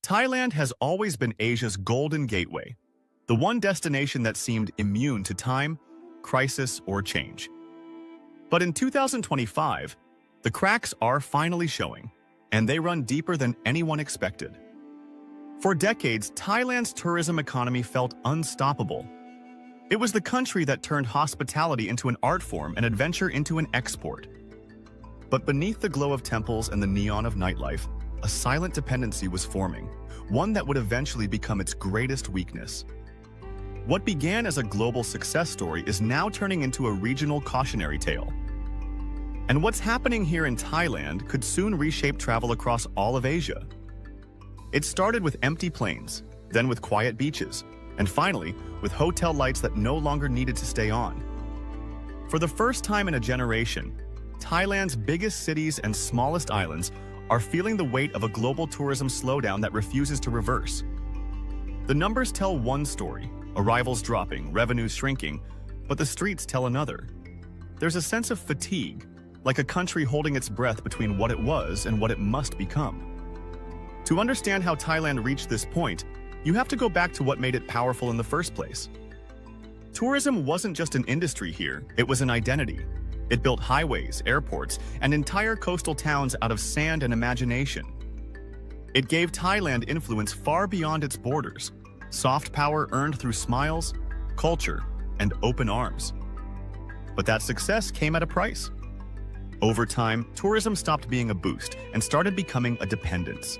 Thailand has always been Asia's golden gateway, the one destination that seemed immune to time, crisis, or change. But in 2025, the cracks are finally showing, and they run deeper than anyone expected. For decades, Thailand's tourism economy felt unstoppable. It was the country that turned hospitality into an art form and adventure into an export. But beneath the glow of temples and the neon of nightlife, a silent dependency was forming, one that would eventually become its greatest weakness. What began as a global success story is now turning into a regional cautionary tale. And what's happening here in Thailand could soon reshape travel across all of Asia. It started with empty planes, then with quiet beaches, and finally, with hotel lights that no longer needed to stay on. For the first time in a generation, Thailand's biggest cities and smallest islands are feeling the weight of a global tourism slowdown that refuses to reverse. The numbers tell one story, arrivals dropping, revenues shrinking, but the streets tell another. There's a sense of fatigue, like a country holding its breath between what it was and what it must become. To understand how Thailand reached this point, you have to go back to what made it powerful in the first place. Tourism wasn't just an industry here, it was an identity. It built highways, airports, and entire coastal towns out of sand and imagination. It gave Thailand influence far beyond its borders, soft power earned through smiles, culture, and open arms. But that success came at a price. Over time, tourism stopped being a boost and started becoming a dependence.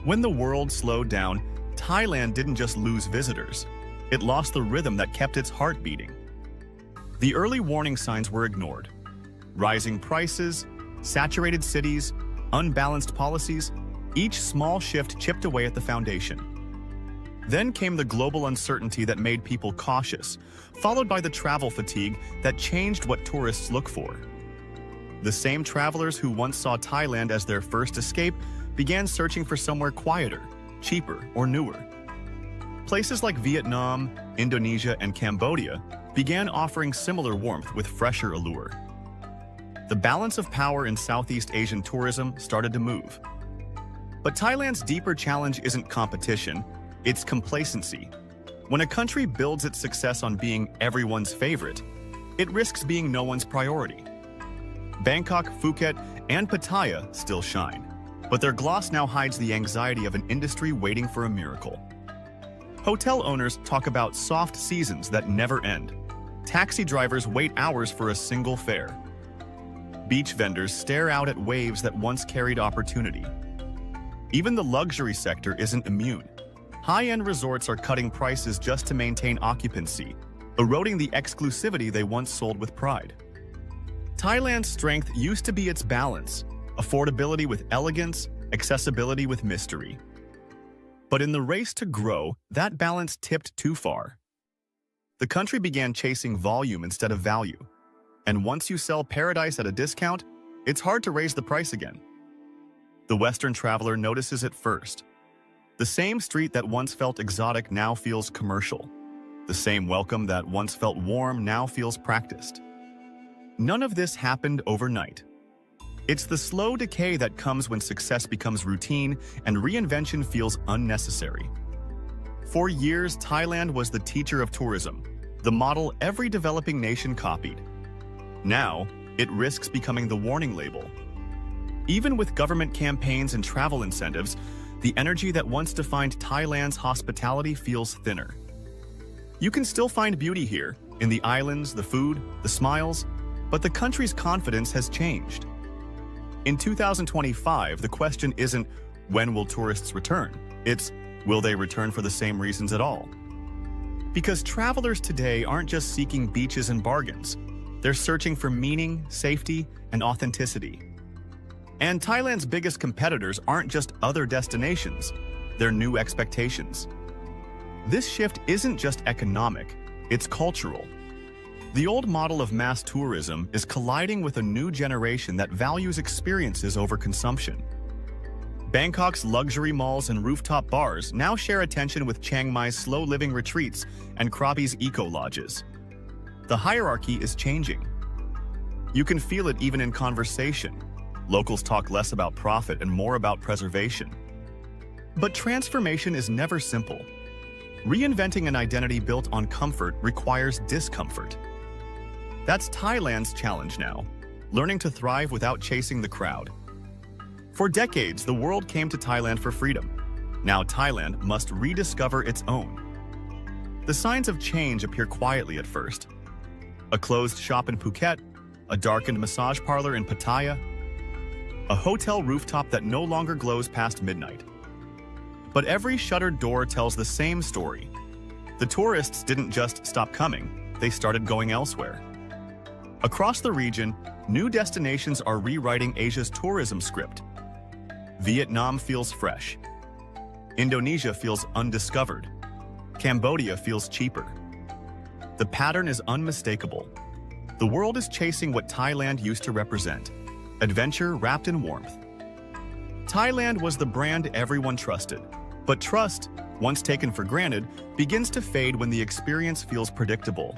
When the world slowed down, Thailand didn't just lose visitors, it lost the rhythm that kept its heart beating. The early warning signs were ignored. Rising prices, saturated cities, unbalanced policies, each small shift chipped away at the foundation. Then came the global uncertainty that made people cautious, followed by the travel fatigue that changed what tourists look for. The same travelers who once saw Thailand as their first escape began searching for somewhere quieter, cheaper, or newer. Places like Vietnam, Indonesia, and Cambodia began offering similar warmth with fresher allure. The balance of power in Southeast Asian tourism started to move. But Thailand's deeper challenge isn't competition, it's complacency. When a country builds its success on being everyone's favorite, it risks being no one's priority. Bangkok, Phuket, and Pattaya still shine, but their gloss now hides the anxiety of an industry waiting for a miracle. Hotel owners talk about soft seasons that never end. Taxi drivers wait hours for a single fare. Beach vendors stare out at waves that once carried opportunity. Even the luxury sector isn't immune. High-end resorts are cutting prices just to maintain occupancy, eroding the exclusivity they once sold with pride. Thailand's strength used to be its balance, affordability with elegance, accessibility with mystery. But in the race to grow, that balance tipped too far. The country began chasing volume instead of value. And once you sell paradise at a discount, it's hard to raise the price again. The Western traveler notices it first. The same street that once felt exotic now feels commercial. The same welcome that once felt warm now feels practiced. None of this happened overnight. It's the slow decay that comes when success becomes routine and reinvention feels unnecessary. For years, Thailand was the teacher of tourism, the model every developing nation copied. Now, it risks becoming the warning label. Even with government campaigns and travel incentives, the energy that once defined Thailand's hospitality feels thinner. You can still find beauty here, in the islands, the food, the smiles, but the country's confidence has changed. In 2025, the question isn't, when will tourists return? It's, will they return for the same reasons at all? Because travelers today aren't just seeking beaches and bargains. They're searching for meaning, safety, and authenticity. And Thailand's biggest competitors aren't just other destinations, they're new expectations. This shift isn't just economic, it's cultural. The old model of mass tourism is colliding with a new generation that values experiences over consumption. Bangkok's luxury malls and rooftop bars now share attention with Chiang Mai's slow-living retreats and Krabi's eco-lodges. The hierarchy is changing. You can feel it even in conversation. Locals talk less about profit and more about preservation. But transformation is never simple. Reinventing an identity built on comfort requires discomfort. That's Thailand's challenge now, learning to thrive without chasing the crowd. For decades, the world came to Thailand for freedom. Now Thailand must rediscover its own. The signs of change appear quietly at first. A closed shop in Phuket, a darkened massage parlor in Pattaya, a hotel rooftop that no longer glows past midnight. But every shuttered door tells the same story. The tourists didn't just stop coming, they started going elsewhere. Across the region, new destinations are rewriting Asia's tourism script. Vietnam feels fresh. Indonesia feels undiscovered. Cambodia feels cheaper. The pattern is unmistakable. The world is chasing what Thailand used to represent: adventure wrapped in warmth. Thailand was the brand everyone trusted, but trust, once taken for granted, begins to fade when the experience feels predictable.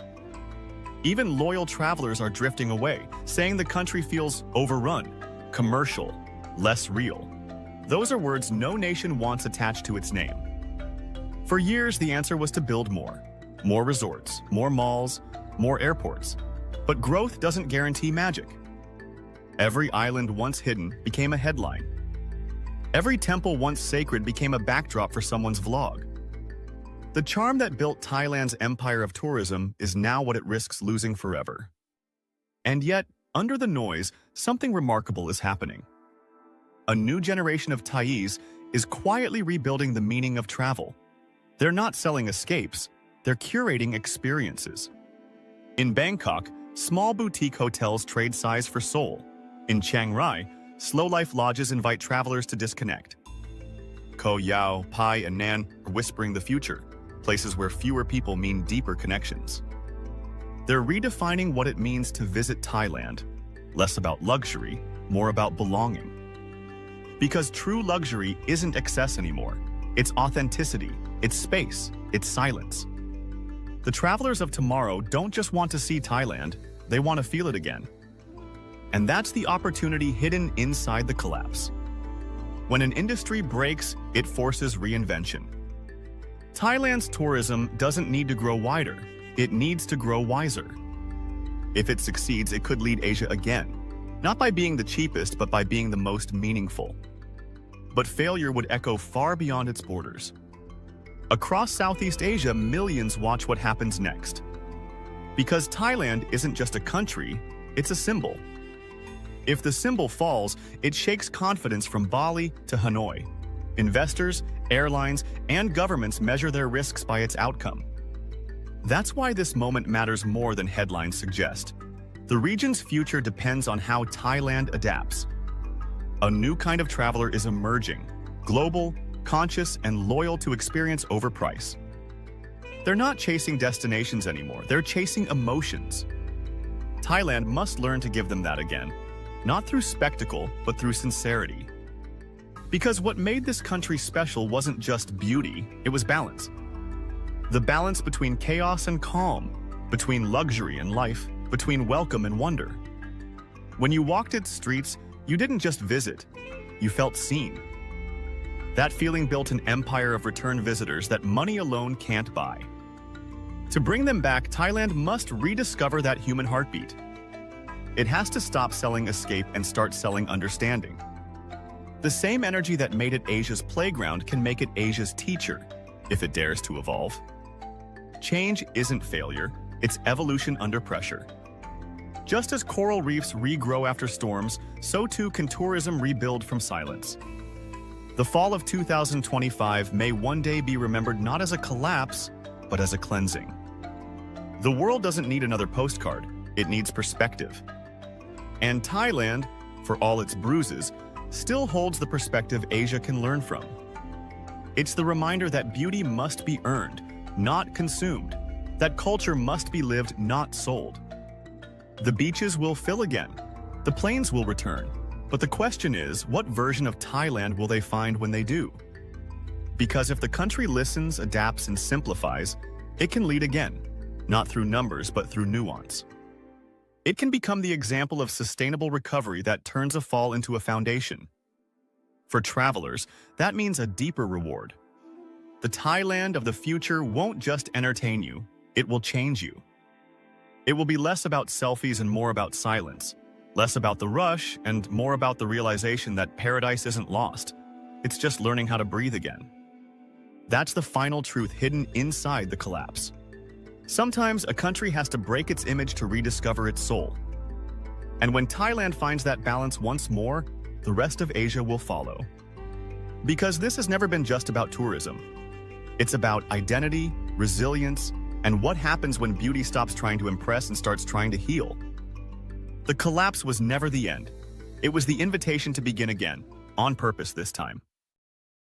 Even loyal travelers are drifting away, saying the country feels overrun, commercial, less real. Those are words no nation wants attached to its name. For years, the answer was to build more. More resorts, more malls, more airports. But growth doesn't guarantee magic. Every island once hidden became a headline. Every temple once sacred became a backdrop for someone's vlog. The charm that built Thailand's empire of tourism is now what it risks losing forever. And yet, under the noise, something remarkable is happening. A new generation of Thais is quietly rebuilding the meaning of travel. They're not selling escapes, they're curating experiences. In Bangkok, small boutique hotels trade size for soul. In Chiang Rai, slow-life lodges invite travelers to disconnect. Koh Yao, Pai, and Nan are whispering the future, places where fewer people mean deeper connections. They're redefining what it means to visit Thailand, less about luxury, more about belonging. Because true luxury isn't excess anymore. It's authenticity, it's space, it's silence. The travelers of tomorrow don't just want to see Thailand, they want to feel it again. And that's the opportunity hidden inside the collapse. When an industry breaks, it forces reinvention. Thailand's tourism doesn't need to grow wider, it needs to grow wiser. If it succeeds, it could lead Asia again, not by being the cheapest, but by being the most meaningful. But failure would echo far beyond its borders. Across Southeast Asia, millions watch what happens next. Because Thailand isn't just a country, it's a symbol. If the symbol falls, it shakes confidence from Bali to Hanoi. Investors, airlines, and governments measure their risks by its outcome. That's why this moment matters more than headlines suggest. The region's future depends on how Thailand adapts. A new kind of traveler is emerging, global, conscious, and loyal to experience over price. They're not chasing destinations anymore, they're chasing emotions. Thailand must learn to give them that again, not through spectacle, but through sincerity. Because what made this country special wasn't just beauty, it was balance. The balance between chaos and calm, between luxury and life, between welcome and wonder. When you walked its streets, you didn't just visit, you felt seen. That feeling built an empire of return visitors that money alone can't buy. To bring them back, Thailand must rediscover that human heartbeat. It has to stop selling escape and start selling understanding. The same energy that made it Asia's playground can make it Asia's teacher, if it dares to evolve. Change isn't failure, it's evolution under pressure. Just as coral reefs regrow after storms, so too can tourism rebuild from silence. The fall of 2025 may one day be remembered not as a collapse, but as a cleansing. The world doesn't need another postcard, it needs perspective. And Thailand, for all its bruises, still holds the perspective Asia can learn from. It's the reminder that beauty must be earned, not consumed, that culture must be lived, not sold. The beaches will fill again, the plains will return, but the question is, what version of Thailand will they find when they do? Because if the country listens, adapts, and simplifies, it can lead again, not through numbers, but through nuance. It can become the example of sustainable recovery that turns a fall into a foundation. For travelers, that means a deeper reward. The Thailand of the future won't just entertain you, it will change you. It will be less about selfies and more about silence, less about the rush and more about the realization that paradise isn't lost. It's just learning how to breathe again. That's the final truth hidden inside the collapse. Sometimes a country has to break its image to rediscover its soul. And when Thailand finds that balance once more, the rest of Asia will follow. Because this has never been just about tourism. It's about identity, resilience, and what happens when beauty stops trying to impress and starts trying to heal. The collapse was never the end. It was the invitation to begin again, on purpose this time.